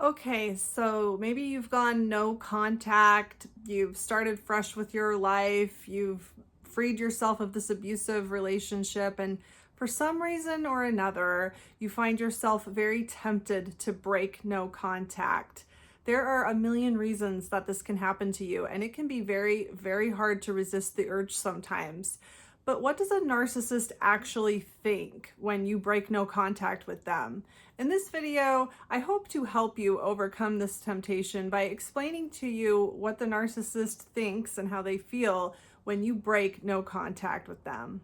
Okay, so maybe you've gone no contact, you've started fresh with your life, you've freed yourself of this abusive relationship, and for some reason or another, you find yourself very tempted to break no contact. There are a million reasons that this can happen to you, and it can be very, very hard to resist the urge sometimes. But what does a narcissist actually think when you break no contact with them? In this video, I hope to help you overcome this temptation by explaining to you what the narcissist thinks and how they feel when you break no contact with them.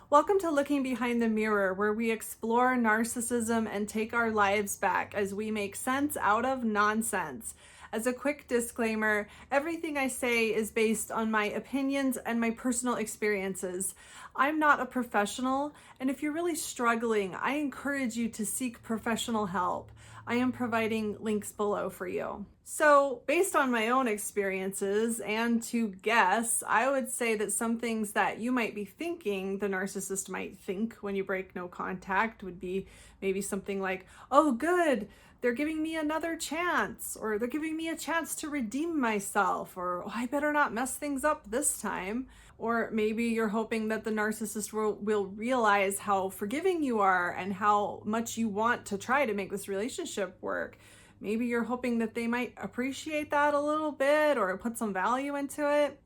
Welcome to Looking Behind the Mirror, where we explore narcissism and take our lives back as we make sense out of nonsense. As a quick disclaimer, everything I say is based on my opinions and my personal experiences. I'm not a professional, and if you're really struggling, I encourage you to seek professional help. I am providing links below for you. So, based on my own experiences and to guess, I would say that some things that you might be thinking the narcissist might think when you break no contact would be maybe something like, oh, good, they're giving me another chance, or they're giving me a chance to redeem myself, or oh, I better not mess things up this time. Or maybe you're hoping that the narcissist will realize how forgiving you are and how much you want to try to make this relationship work. Maybe you're hoping that they might appreciate that a little bit or put some value into it.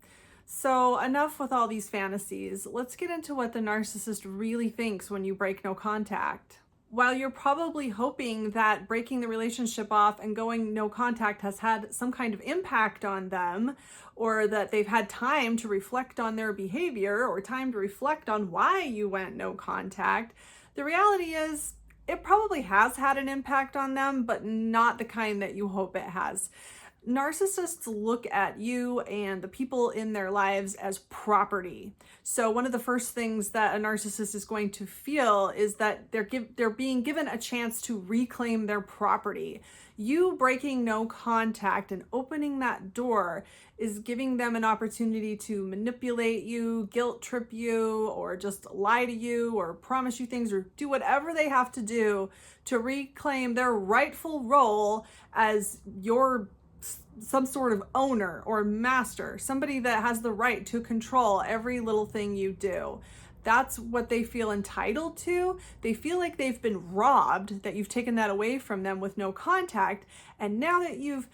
So enough with all these fantasies. Let's get into what the narcissist really thinks when you break no contact. While you're probably hoping that breaking the relationship off and going no contact has had some kind of impact on them, or that they've had time to reflect on their behavior or time to reflect on why you went no contact, the reality is it probably has had an impact on them, but not the kind that you hope it has. Narcissists look at you and the people in their lives as property. So one of the first things that a narcissist is going to feel is that they're being given a chance to reclaim their property. You breaking no contact and opening that door is giving them an opportunity to manipulate you, guilt trip you, or just lie to you, or promise you things, or do whatever they have to do to reclaim their rightful role as some sort of owner or master, somebody that has the right to control every little thing you do. That's what they feel entitled to. They feel like they've been robbed, that you've taken that away from them with no contact. And now that you've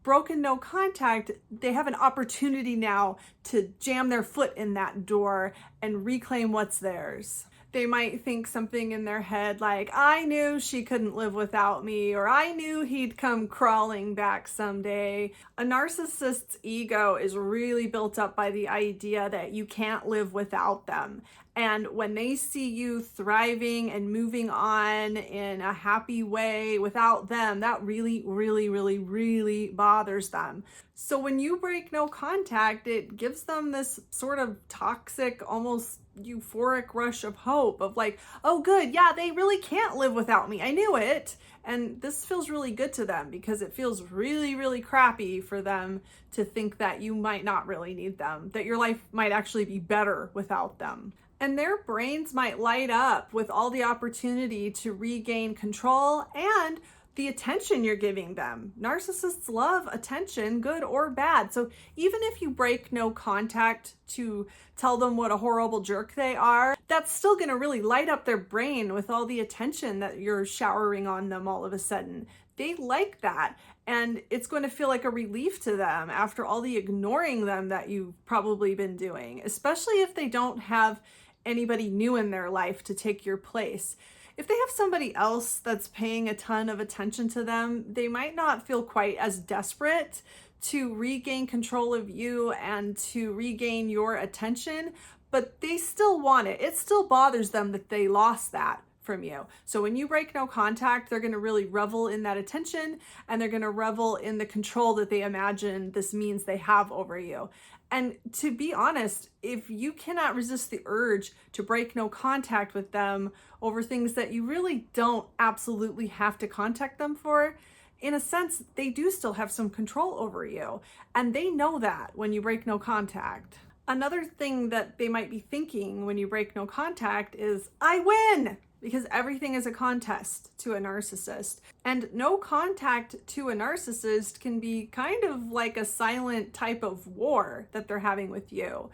broken no contact, they have an opportunity now to jam their foot in that door and reclaim what's theirs. They might think something in their head like, I knew she couldn't live without me, or I knew he'd come crawling back someday. A narcissist's ego is really built up by the idea that you can't live without them. And when they see you thriving and moving on in a happy way without them, that really, really, really, really bothers them. So when you break no contact, it gives them this sort of toxic, almost euphoric rush of hope of like, oh good, yeah, they really can't live without me. I knew it. And this feels really good to them because it feels really, really crappy for them to think that you might not really need them, that your life might actually be better without them. And their brains might light up with all the opportunity to regain control and the attention you're giving them. Narcissists love attention, good or bad. So even if you break no contact to tell them what a horrible jerk they are, that's still going to really light up their brain with all the attention that you're showering on them all of a sudden. They like that. And it's going to feel like a relief to them after all the ignoring them that you've probably been doing, especially if they don't have anybody new in their life to take your place. If they have somebody else that's paying a ton of attention to them, they might not feel quite as desperate to regain control of you and to regain your attention, but they still want it. It still bothers them that they lost that from you. So when you break no contact, they're going to really revel in that attention, and they're going to revel in the control that they imagine this means they have over you. And to be honest, if you cannot resist the urge to break no contact with them over things that you really don't absolutely have to contact them for, in a sense, they do still have some control over you. And they know that when you break no contact. Another thing that they might be thinking when you break no contact is, I win! because everything is a contest to a narcissist. And no contact to a narcissist can be kind of like a silent type of war that they're having with you.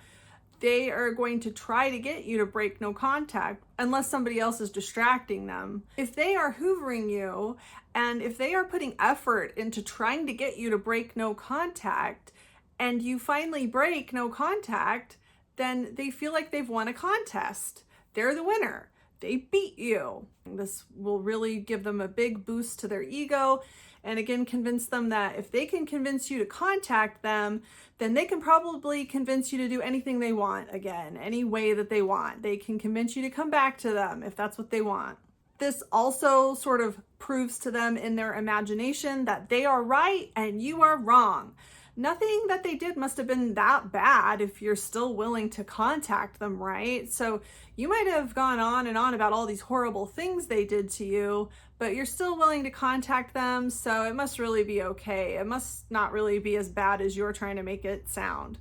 They are going to try to get you to break no contact unless somebody else is distracting them. If they are hoovering you and if they are putting effort into trying to get you to break no contact and you finally break no contact, then they feel like they've won a contest. They're the winner. They beat you. This will really give them a big boost to their ego, and again, convince them that if they can convince you to contact them, then they can probably convince you to do anything they want again, any way that they want. They can convince you to come back to them if that's what they want. This also sort of proves to them in their imagination that they are right and you are wrong. Nothing that they did must have been that bad if you're still willing to contact them, right? So you might have gone on and on about all these horrible things they did to you, but you're still willing to contact them, so it must really be okay. It must not really be as bad as you're trying to make it sound.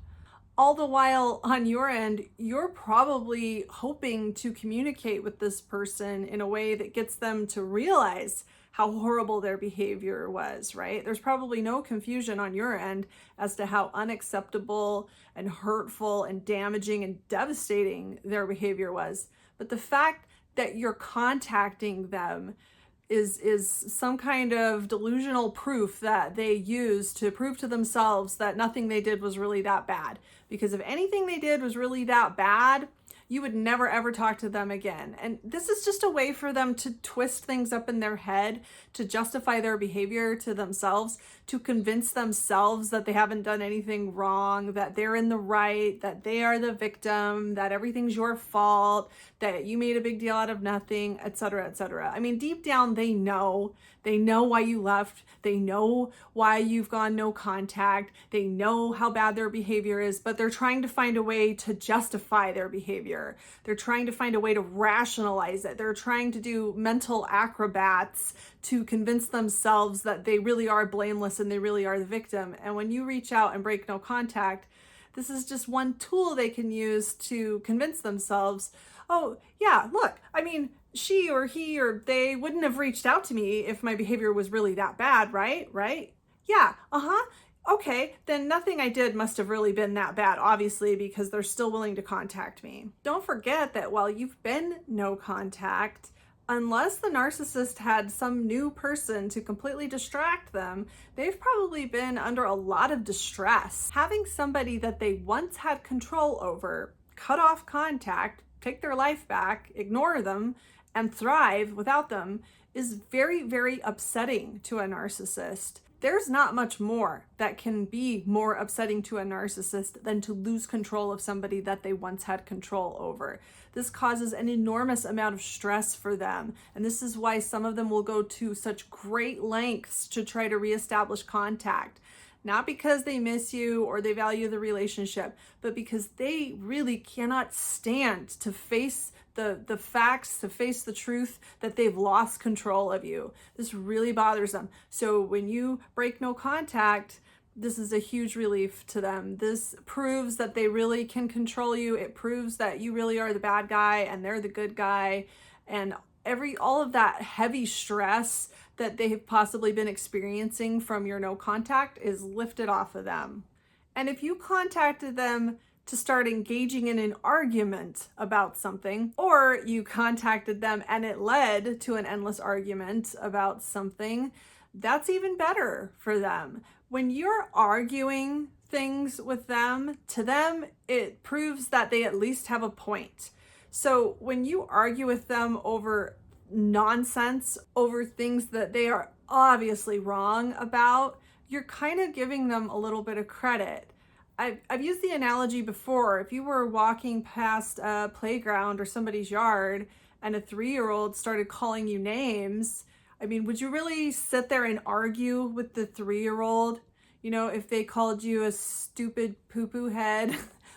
All the while, on your end, you're probably hoping to communicate with this person in a way that gets them to realize how horrible their behavior was, right? There's probably no confusion on your end as to how unacceptable and hurtful and damaging and devastating their behavior was. But the fact that you're contacting them is some kind of delusional proof that they use to prove to themselves that nothing they did was really that bad. Because if anything they did was really that bad, you would never ever talk to them again. And this is just a way for them to twist things up in their head, to justify their behavior to themselves, to convince themselves that they haven't done anything wrong, that they're in the right, that they are the victim, that everything's your fault, that you made a big deal out of nothing, etc., etc. I mean, deep down, they know why you left. They know why you've gone no contact. They know how bad their behavior is, but they're trying to find a way to justify their behavior. They're trying to find a way to rationalize it. They're trying to do mental acrobats to convince themselves that they really are blameless and they really are the victim. And when you reach out and break no contact, this is just one tool they can use to convince themselves, oh, yeah, look, I mean, she or he or they wouldn't have reached out to me if my behavior was really that bad, right? Right? Yeah, okay, then nothing I did must have really been that bad, obviously, because they're still willing to contact me. Don't forget that while you've been no contact, unless the narcissist had some new person to completely distract them, they've probably been under a lot of distress. Having somebody that they once had control over cut off contact, take their life back, ignore them, and thrive without them is very, very upsetting to a narcissist. There's not much more that can be more upsetting to a narcissist than to lose control of somebody that they once had control over. This causes an enormous amount of stress for them. And this is why some of them will go to such great lengths to try to reestablish contact. Not because they miss you or they value the relationship, but because they really cannot stand to face the facts, to face the truth that they've lost control of you. This really bothers them. So when you break no contact, this is a huge relief to them. This proves that they really can control you. It proves that you really are the bad guy and they're the good guy. And all of that heavy stress that they have possibly been experiencing from your no contact is lifted off of them. And if you contacted them to start engaging in an argument about something, or you contacted them and it led to an endless argument about something, that's even better for them. When you're arguing things with them, to them, it proves that they at least have a point. So when you argue with them over nonsense, over things that they are obviously wrong about, you're kind of giving them a little bit of credit. I've used the analogy before. If you were walking past a playground or somebody's yard and a 3-year-old started calling you names, I mean, would you really sit there and argue with the 3-year-old? You know, if they called you a stupid poo-poo head,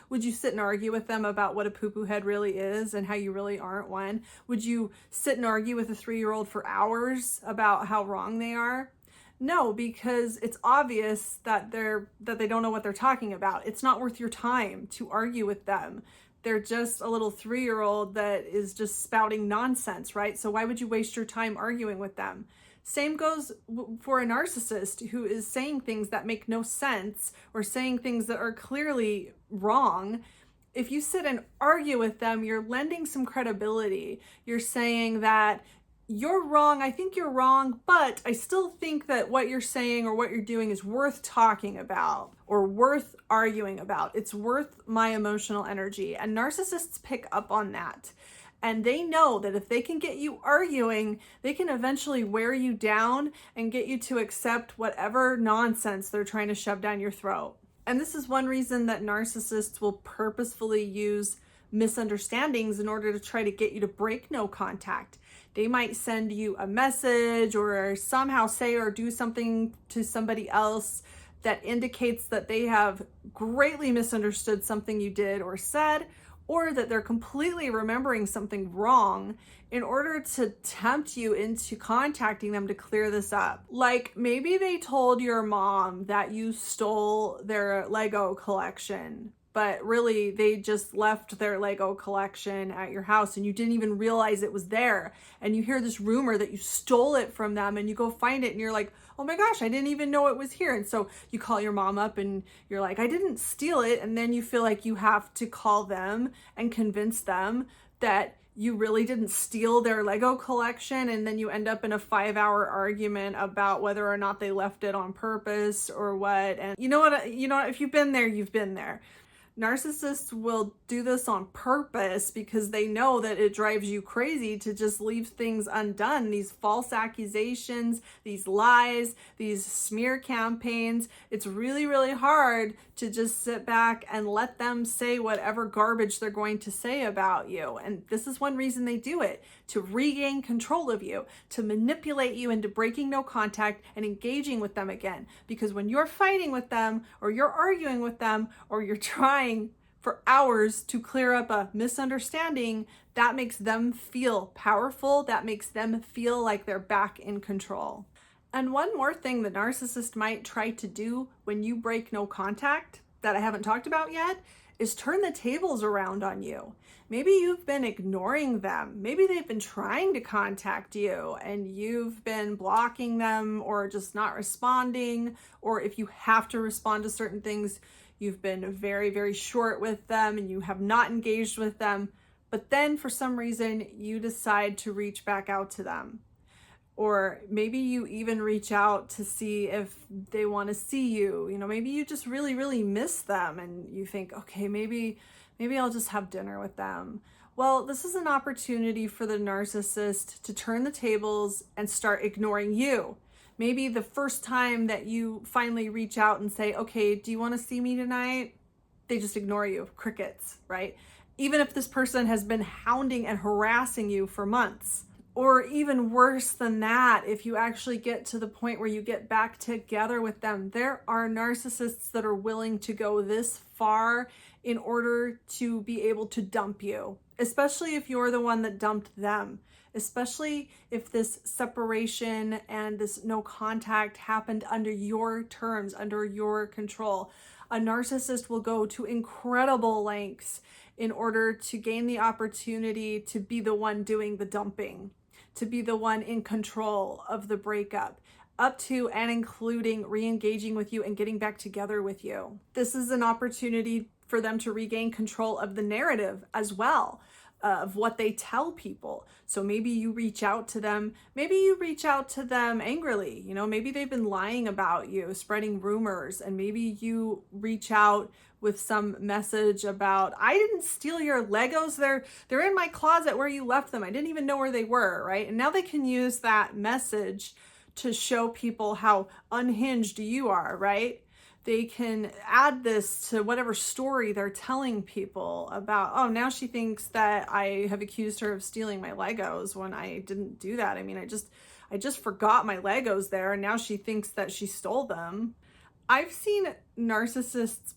would you sit and argue with them about what a poo-poo head really is and how you really aren't one? Would you sit and argue with a 3-year-old for hours about how wrong they are? No, because it's obvious that they don't know what they're talking about. It's not worth your time to argue with them. They're just a little 3-year-old that is just spouting nonsense, right? So why would you waste your time arguing with them? Same goes for a narcissist who is saying things that make no sense or saying things that are clearly wrong. If you sit and argue with them, you're lending some credibility. You're saying that you're wrong, I think you're wrong, but I still think that what you're saying or what you're doing is worth talking about or worth arguing about. It's worth my emotional energy. And narcissists pick up on that. And they know that if they can get you arguing, they can eventually wear you down and get you to accept whatever nonsense they're trying to shove down your throat. And this is one reason that narcissists will purposefully use misunderstandings in order to try to get you to break no contact. They might send you a message or somehow say or do something to somebody else that indicates that they have greatly misunderstood something you did or said, or that they're completely remembering something wrong in order to tempt you into contacting them to clear this up. Like maybe they told your mom that you stole their Lego collection, but really they just left their Lego collection at your house and you didn't even realize it was there. And you hear this rumor that you stole it from them and you go find it and you're like, oh my gosh, I didn't even know it was here. And so you call your mom up and you're like, I didn't steal it. And then you feel like you have to call them and convince them that you really didn't steal their Lego collection. And then you end up in a 5-hour argument about whether or not they left it on purpose or what. And you know what, if you've been there, you've been there. Narcissists will do this on purpose because they know that it drives you crazy to just leave things undone. These false accusations, these lies, these smear campaigns. It's really, really hard to just sit back and let them say whatever garbage they're going to say about you. And this is one reason they do it, to regain control of you, to manipulate you into breaking no contact and engaging with them again. Because when you're fighting with them or you're arguing with them or you're trying for hours to clear up a misunderstanding, that makes them feel powerful. That makes them feel like they're back in control. And one more thing the narcissist might try to do when you break no contact that I haven't talked about yet is turn the tables around on you. Maybe you've been ignoring them. Maybe they've been trying to contact you and you've been blocking them or just not responding. Or if you have to respond to certain things, you've been very, very short with them and you have not engaged with them. But then for some reason, you decide to reach back out to them. Or maybe you even reach out to see if they want to see you. Maybe you just really, really miss them and you think, okay, maybe I'll just have dinner with them. Well, this is an opportunity for the narcissist to turn the tables and start ignoring you. Maybe the first time that you finally reach out and say, okay, do you want to see me tonight? They just ignore you, crickets, right? Even if this person has been hounding and harassing you for months. Or even worse than that, if you actually get to the point where you get back together with them, there are narcissists that are willing to go this far in order to be able to dump you, especially if you're the one that dumped them. Especially if this separation and this no contact happened under your terms, under your control. A narcissist will go to incredible lengths in order to gain the opportunity to be the one doing the dumping, to be the one in control of the breakup, up to and including re-engaging with you and getting back together with you. This is an opportunity for them to regain control of the narrative as well, of what they tell people. So maybe you reach out to them, angrily, maybe they've been lying about you, spreading rumors, and maybe you reach out with some message about, I didn't steal your Legos, they're in my closet where you left them, I didn't even know where they were, right? And now they can use that message to show people how unhinged you are, right? They can add this to whatever story they're telling people about, oh, now she thinks that I have accused her of stealing my Legos when I didn't do that. I mean, I just forgot my Legos there and now she thinks that she stole them. I've seen narcissists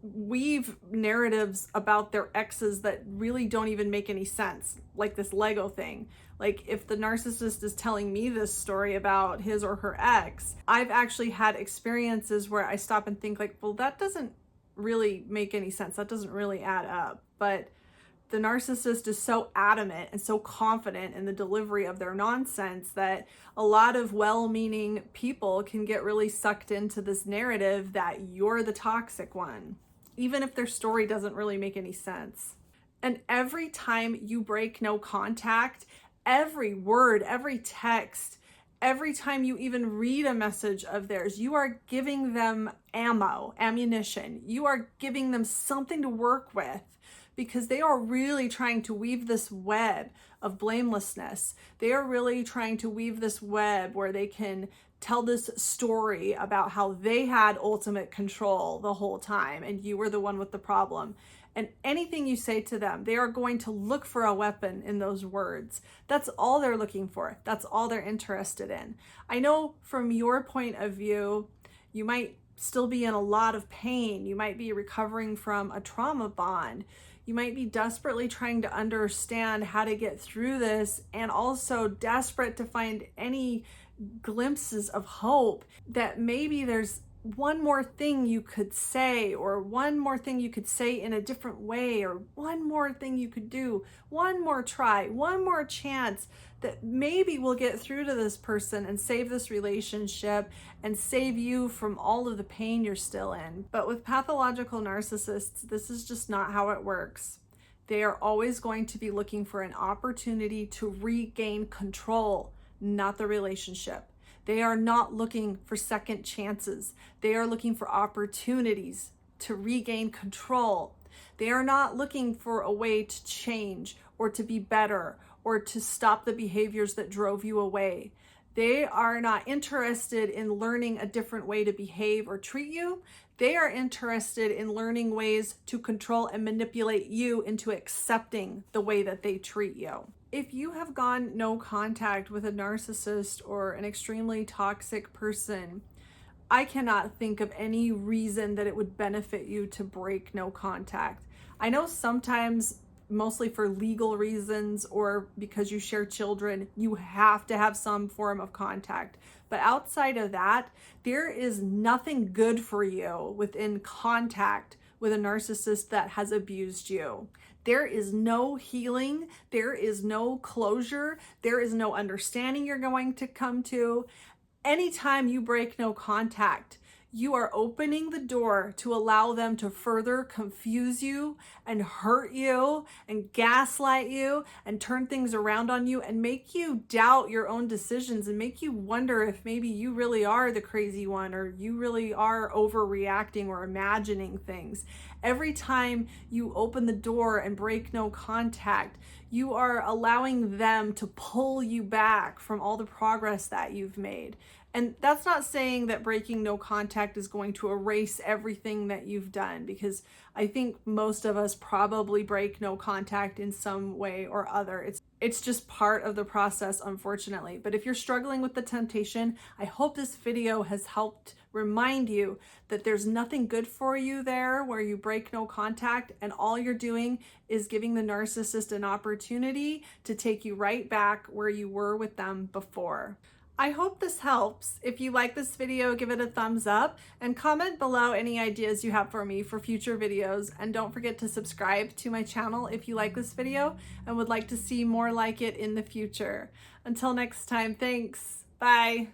weave narratives about their exes that really don't even make any sense, like this Lego thing. Like if the narcissist is telling me this story about his or her ex, I've actually had experiences where I stop and think like, well, that doesn't really make any sense. That doesn't really add up. But the narcissist is so adamant and so confident in the delivery of their nonsense that a lot of well-meaning people can get really sucked into this narrative that you're the toxic one, even if their story doesn't really make any sense. And every time you break no contact, every word, every text, every time you even read a message of theirs, you are giving them ammunition. You are giving them something to work with, because they are really trying to weave this web of blamelessness. They are really trying to weave this web where they can tell this story about how they had ultimate control the whole time and you were the one with the problem. And anything you say to them, they are going to look for a weapon in those words. That's all they're looking for. That's all they're interested in. I know from your point of view, you might still be in a lot of pain. You might be recovering from a trauma bond. You might be desperately trying to understand how to get through this, and also desperate to find any glimpses of hope that maybe there's one more thing you could say, or one more thing you could say in a different way, or one more thing you could do, one more try, one more chance that maybe will get through to this person and save this relationship and save you from all of the pain you're still in. But with pathological narcissists, this is just not how it works. They are always going to be looking for an opportunity to regain control, not the relationship. They are not looking for second chances. They are looking for opportunities to regain control. They are not looking for a way to change or to be better or to stop the behaviors that drove you away. They are not interested in learning a different way to behave or treat you. They are interested in learning ways to control and manipulate you into accepting the way that they treat you. If you have gone no contact with a narcissist or an extremely toxic person, I cannot think of any reason that it would benefit you to break no contact. I know sometimes, mostly for legal reasons or because you share children, you have to have some form of contact. But outside of that, there is nothing good for you within contact with a narcissist that has abused you. There is no healing. There is no closure. There is no understanding you're going to come to. Anytime you break no contact, you are opening the door to allow them to further confuse you and hurt you and gaslight you and turn things around on you and make you doubt your own decisions and make you wonder if maybe you really are the crazy one or you really are overreacting or imagining things. Every time you open the door and break no contact, you are allowing them to pull you back from all the progress that you've made. And that's not saying that breaking no contact is going to erase everything that you've done, because I think most of us probably break no contact in some way or other. It's just part of the process, unfortunately. But if you're struggling with the temptation, I hope this video has helped remind you that there's nothing good for you there where you break no contact, and all you're doing is giving the narcissist an opportunity to take you right back where you were with them before. I hope this helps. If you like this video, give it a thumbs up and comment below any ideas you have for me for future videos. And don't forget to subscribe to my channel if you like this video and would like to see more like it in the future. Until next time, thanks. Bye.